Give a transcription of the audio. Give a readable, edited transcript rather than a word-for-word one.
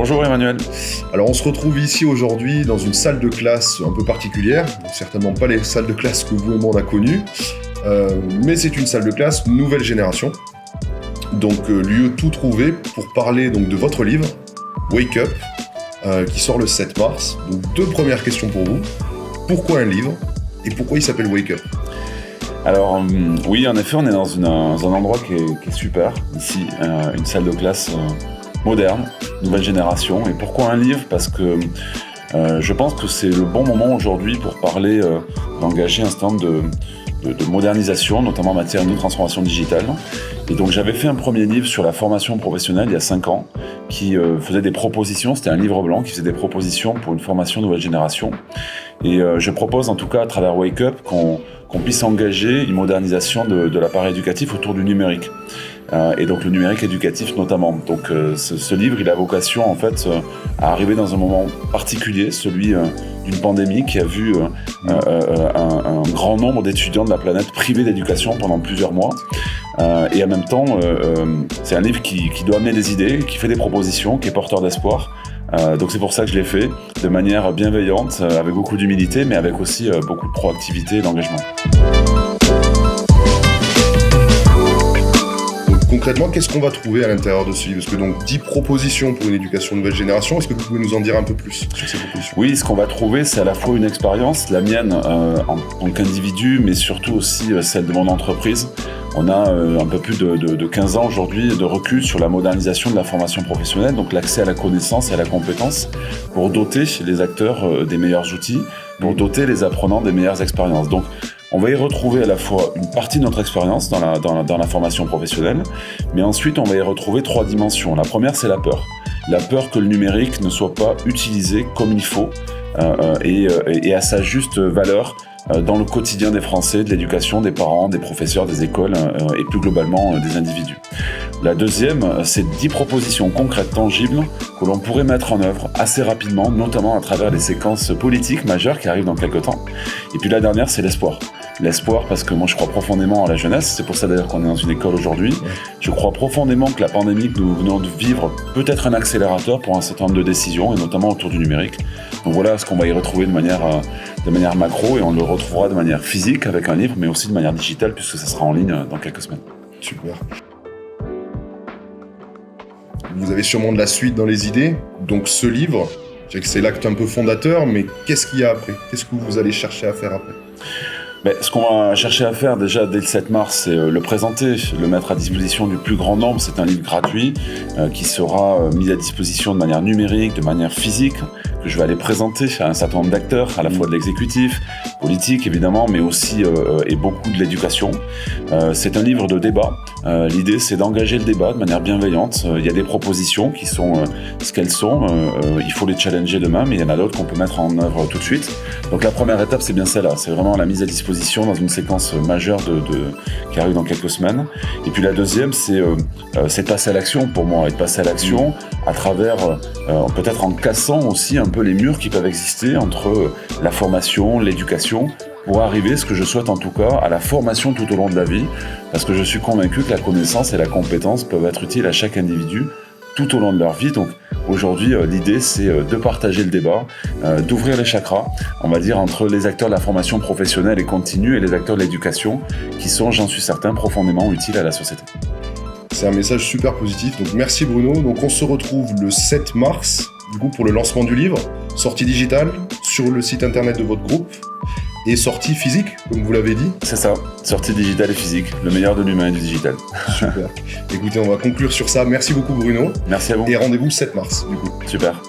Bonjour Emmanuel. Alors on se retrouve ici aujourd'hui dans une salle de classe un peu particulière, certainement pas les salles de classe que vous et moi on a connues, mais c'est une salle de classe nouvelle génération, donc lieu tout trouvé pour parler donc de votre livre, Wake Up, qui sort le 7 mars. Donc deux premières questions pour vous. Pourquoi un livre et pourquoi il s'appelle Wake Up ? Alors oui, en effet, on est dans un endroit qui est super, ici, une salle de classe moderne, nouvelle génération. Et pourquoi un livre ? Parce que je pense que c'est le bon moment aujourd'hui pour parler d'engager un certain nombre de modernisation, notamment en matière de transformation digitale. Et donc j'avais fait un premier livre sur la formation professionnelle il y a 5 ans, qui faisait des propositions, c'était un livre blanc qui faisait des propositions pour une formation nouvelle génération. Et je propose en tout cas à travers Wake Up qu'on puisse engager une modernisation de l'appareil éducatif autour du numérique. Et donc le numérique éducatif notamment. Donc ce livre, il a vocation en fait à arriver dans un moment particulier, celui d'une pandémie qui a vu un grand nombre d'étudiants de la planète privés d'éducation pendant plusieurs mois. Et en même temps, c'est un livre qui doit amener des idées, qui fait des propositions, qui est porteur d'espoir. Donc c'est pour ça que je l'ai fait de manière bienveillante, avec beaucoup d'humilité, mais avec aussi beaucoup de proactivité et d'engagement. Concrètement, qu'est-ce qu'on va trouver à l'intérieur de ce livre ? Parce que donc 10 propositions pour une éducation nouvelle génération, est-ce que vous pouvez nous en dire un peu plus sur ces propositions ? Oui, ce qu'on va trouver, c'est à la fois une expérience, la mienne en tant qu'individu, mais surtout aussi celle de mon entreprise. On a un peu plus de 15 ans aujourd'hui de recul sur la modernisation de la formation professionnelle, donc l'accès à la connaissance et à la compétence, pour doter les acteurs des meilleurs outils, pour doter les apprenants des meilleures expériences. Donc, on va y retrouver à la fois une partie de notre expérience dans la formation professionnelle, mais ensuite on va y retrouver 3 dimensions. La première, c'est la peur. La peur que le numérique ne soit pas utilisé comme il faut et à sa juste valeur dans le quotidien des Français, de l'éducation, des parents, des professeurs, des écoles et plus globalement des individus. La deuxième, c'est 10 propositions concrètes, tangibles, que l'on pourrait mettre en œuvre assez rapidement, notamment à travers les séquences politiques majeures qui arrivent dans quelques temps. Et puis la dernière, c'est l'espoir. L'espoir, parce que moi je crois profondément à la jeunesse, c'est pour ça d'ailleurs qu'on est dans une école aujourd'hui. Je crois profondément que la pandémie que nous venons de vivre peut être un accélérateur pour un certain nombre de décisions, et notamment autour du numérique. Donc voilà ce qu'on va y retrouver de manière macro, et on le retrouvera de manière physique avec un livre, mais aussi de manière digitale, puisque ça sera en ligne dans quelques semaines. Super. Vous avez sûrement de la suite dans les idées, donc ce livre, je sais que c'est l'acte un peu fondateur, mais qu'est-ce qu'il y a après ? Qu'est-ce que vous allez chercher à faire après ? Ce qu'on va chercher à faire déjà dès le 7 mars, c'est le présenter, le mettre à disposition du plus grand nombre. C'est un livre gratuit qui sera mis à disposition de manière numérique, de manière physique, que je vais aller présenter à un certain nombre d'acteurs, à la fois de l'exécutif, politique évidemment, mais aussi et beaucoup de l'éducation. C'est un livre de débat. L'idée, c'est d'engager le débat de manière bienveillante. Il y a des propositions qui sont ce qu'elles sont. Il faut les challenger demain, mais il y en a d'autres qu'on peut mettre en œuvre tout de suite. Donc la première étape, c'est bien celle-là. C'est vraiment la mise à disposition dans une séquence majeure qui arrive dans quelques semaines. Et puis la deuxième, c'est de passer à l'action pour moi, et de passer à l'action à travers, peut-être en cassant aussi un peu les murs qui peuvent exister entre la formation, l'éducation, pour arriver, ce que je souhaite en tout cas, à la formation tout au long de la vie, parce que je suis convaincu que la connaissance et la compétence peuvent être utiles à chaque individu tout au long de leur vie. Donc aujourd'hui, l'idée, c'est de partager le débat, d'ouvrir les chakras, on va dire, entre les acteurs de la formation professionnelle et continue et les acteurs de l'éducation, qui sont, j'en suis certain, profondément utiles à la société. C'est un message super positif, donc merci Bruno. Donc on se retrouve le 7 mars, du coup, pour le lancement du livre, sortie digitale, sur le site internet de votre groupe, et sortie physique, comme vous l'avez dit. C'est ça, sortie digitale et physique, le meilleur de l'humain et du digital. Super. Écoutez, on va conclure sur ça. Merci beaucoup Bruno. Merci à vous. Et rendez-vous le 7 mars, du coup. Super.